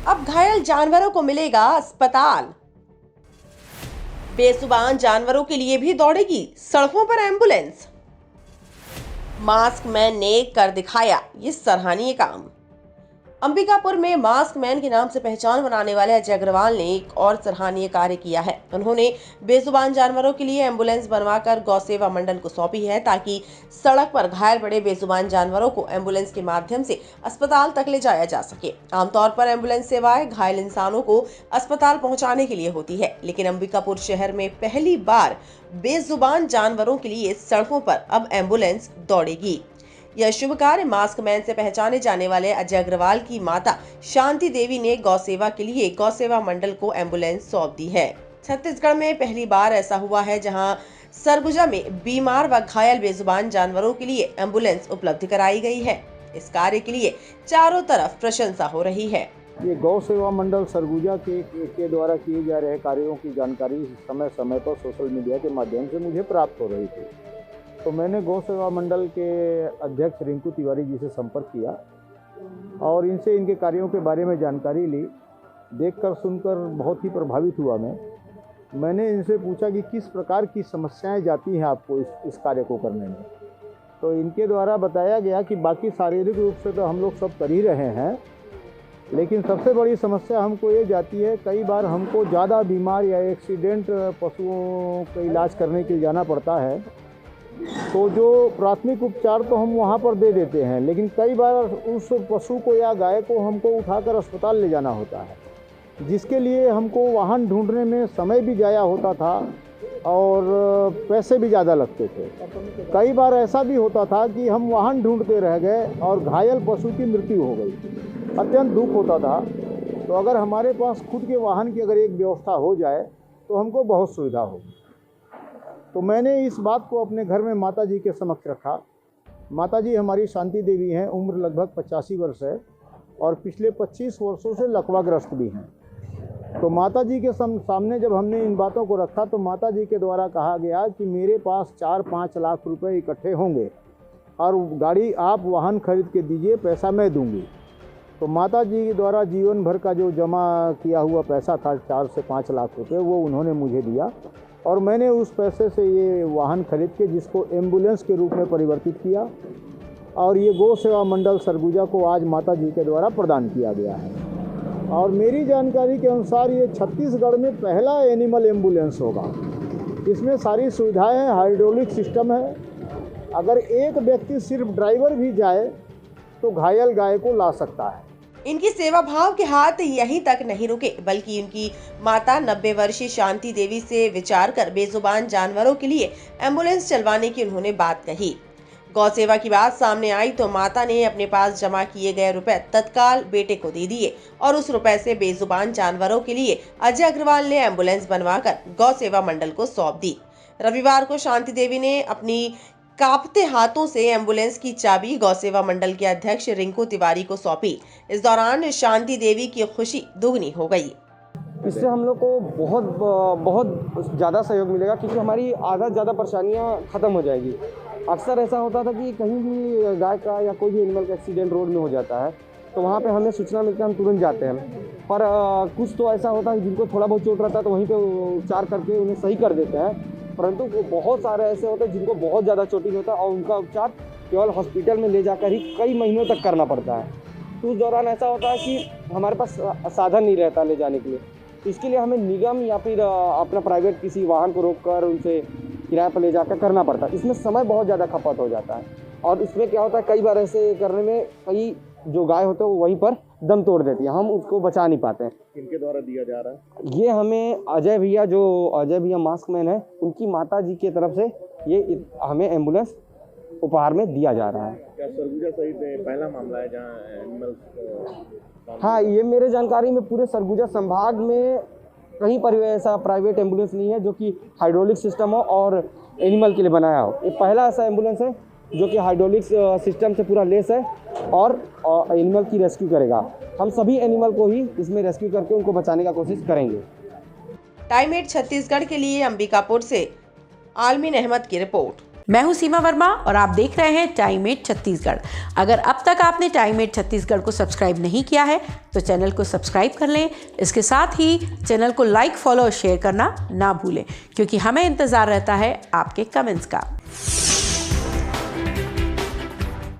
अब घायल जानवरों को मिलेगा अस्पताल। बेजुबान जानवरों के लिए भी दौड़ेगी सड़कों पर एम्बुलेंस। मास्क मैन ने कर दिखाया ये सराहनीय काम। अंबिकापुर में मास्क मैन के नाम से पहचान बनाने वाले अजय अग्रवाल ने एक और सराहनीय कार्य किया है। उन्होंने बेजुबान जानवरों के लिए एम्बुलेंस बनवाकर गौ सेवा मंडल को सौंपी है, ताकि सड़क पर घायल बड़े बेजुबान जानवरों को एम्बुलेंस के माध्यम से अस्पताल तक ले जाया जा सके। आमतौर पर एम्बुलेंस सेवाएं घायल इंसानों को अस्पताल पहुंचाने के लिए होती है, लेकिन अंबिकापुर शहर में पहली बार बेजुबान जानवरों के लिए सड़कों पर अब एम्बुलेंस दौड़ेगी। यह शुभ कार्य मास्क मैन से पहचाने जाने वाले अजय अग्रवाल की माता शांति देवी ने गौ सेवा के लिए गौ सेवा मंडल को एम्बुलेंस सौंप दी है। छत्तीसगढ़ में पहली बार ऐसा हुआ है जहां सरगुजा में बीमार व घायल बेजुबान जानवरों के लिए एम्बुलेंस उपलब्ध कराई गई है। इस कार्य के लिए चारों तरफ प्रशंसा हो रही है। ये गौ सेवा मंडल सरगुजा के द्वारा किए जा रहे कार्यों की जानकारी समय समय पर सोशल मीडिया के माध्यम से मुझे प्राप्त हो रही थी, तो मैंने गौ सेवा मंडल के अध्यक्ष रिंकू तिवारी जी से संपर्क किया और इनसे इनके कार्यों के बारे में जानकारी ली। देखकर सुनकर बहुत ही प्रभावित हुआ मैंने इनसे पूछा कि किस प्रकार की समस्याएं जाती हैं आपको इस कार्य को करने में। तो इनके द्वारा बताया गया कि बाकी शारीरिक रूप से तो हम लोग सब कर ही रहे हैं, लेकिन सबसे बड़ी समस्या हमको ये जाती है, कई बार हमको ज़्यादा बीमार या एक्सीडेंट पशुओं का इलाज करने के लिए जाना पड़ता है, तो जो प्राथमिक उपचार तो हम वहाँ पर दे देते हैं, लेकिन कई बार उस पशु को या गाय को हमको उठाकर अस्पताल ले जाना होता है, जिसके लिए हमको वाहन ढूंढने में समय भी ज़ाया होता था और पैसे भी ज़्यादा लगते थे। कई बार ऐसा भी होता था कि हम वाहन ढूंढते रह गए और घायल पशु की मृत्यु हो गई। अत्यंत दुख होता था। तो अगर हमारे पास खुद के वाहन की अगर एक व्यवस्था हो जाए तो हमको बहुत सुविधा होगी। तो मैंने इस बात को अपने घर में माता जी के समक्ष रखा। माता जी हमारी शांति देवी हैं, उम्र लगभग 85 वर्ष है और पिछले 25 वर्षों से लकवाग्रस्त भी हैं। तो माता जी के सामने जब हमने इन बातों को रखा तो माता जी के द्वारा कहा गया कि मेरे पास 4-5 लाख रुपए इकट्ठे होंगे और गाड़ी आप वाहन खरीद के दीजिए, पैसा मैं दूंगी। तो माता जी द्वारा जीवन भर का जो जमा किया हुआ पैसा था 4 से 5 लाख रुपए, वो उन्होंने मुझे दिया और मैंने उस पैसे से ये वाहन खरीद के जिसको एम्बुलेंस के रूप में परिवर्तित किया और ये गौ सेवा मंडल सरगुजा को आज माता जी के द्वारा प्रदान किया गया है। और मेरी जानकारी के अनुसार ये छत्तीसगढ़ में पहला एनिमल एम्बुलेंस होगा। इसमें सारी सुविधाएं हैं, हाइड्रोलिक सिस्टम है। अगर एक व्यक्ति सिर्फ ड्राइवर भी जाए तो घायल गाय को ला सकता है। इनकी सेवा भाव के हाथ यहीं तक नहीं रुके, बल्कि उनकी माता 90 वर्षीय शांति देवी से विचार कर बेजुबान जानवरों के लिए एम्बुलेंस चलवाने की उन्होंने बात कही। गौ सेवा की बात सामने आई तो माता ने अपने पास जमा किए गए रुपए तत्काल बेटे को दे दिए और उस रुपए से बेजुबान जानवरों के लिए अजय अग्रवाल ने एम्बुलेंस बनवाकर गौ सेवा मंडल को सौंप दी। रविवार को शांति देवी ने अपनी कांपते हाथों से एम्बुलेंस की चाबी गौ सेवा मंडल के अध्यक्ष रिंकू तिवारी को सौंपी। इस दौरान शांति देवी की खुशी दुगनी हो गई। इससे हम लोग को बहुत ज़्यादा सहयोग मिलेगा, क्योंकि हमारी आधा ज़्यादा परेशानियाँ ख़त्म हो जाएगी। अक्सर ऐसा होता था कि कहीं भी गाय का या कोई भी एनिमल का एक्सीडेंट रोड में हो जाता है तो वहाँ पे हमें सूचना मिलती है, हम तुरंत जाते हैं। पर कुछ तो ऐसा होता है जिनको थोड़ा बहुत चोट रहता है तो वहीं पे उपचार करके उन्हें सही कर देते हैं, परंतु बहुत सारे ऐसे होते हैं जिनको बहुत ज़्यादा चोटिल होता है और उनका उपचार केवल हॉस्पिटल में ले जाकर ही कई महीनों तक करना पड़ता है। तो उस दौरान ऐसा होता है कि हमारे पास साधन नहीं रहता ले जाने के लिए, तो इसके लिए हमें निगम या फिर अपना प्राइवेट किसी वाहन को रोक कर उनसे किराए पर ले जाकर करना पड़ता है। इसमें समय बहुत ज़्यादा खपत हो जाता है और इसमें क्या होता है, कई बार ऐसे करने में कई जो गाय होते हैं वो वहीं पर दम तोड़ देती है, हम उसको बचा नहीं पाते हैं। किनके द्वारा दिया जा रहा है? ये हमें अजय भैया मास्क मैन है, उनकी माता जी की तरफ से ये हमें एम्बुलेंस उपहार में दिया जा रहा है। क्या सरगुजा सहित पहला मामला है जहाँ एनिमल्स? हाँ, ये मेरे जानकारी में पूरे सरगुजा संभाग में कहीं पर ऐसा प्राइवेट एम्बुलेंस नहीं है जो कि हाइड्रोलिक सिस्टम हो और एनिमल के लिए बनाया हो। ये पहला ऐसा एम्बुलेंस है जो कि हाइड्रोलिक सिस्टम से पूरा लेस है और एनिमल की रेस्क्यू करेगा। हम सभी एनिमल को ही इसमें रेस्क्यू करके उनको बचाने का कोशिश करेंगे। टाइम 8 छत्तीसगढ़ के लिए अंबिकापुर से आलमीन अहमद की रिपोर्ट। मैं हूं सीमा वर्मा और आप देख रहे हैं टाइम 8 छत्तीसगढ़। अगर अब तक आपने टाइम 8 छत्तीसगढ़ को सब्सक्राइब नहीं किया है तो चैनल को सब्सक्राइब कर लें। इसके साथ ही चैनल को लाइक, फॉलो और शेयर करना ना भूलें, क्योंकि हमें इंतज़ार रहता है आपके कमेंट्स का।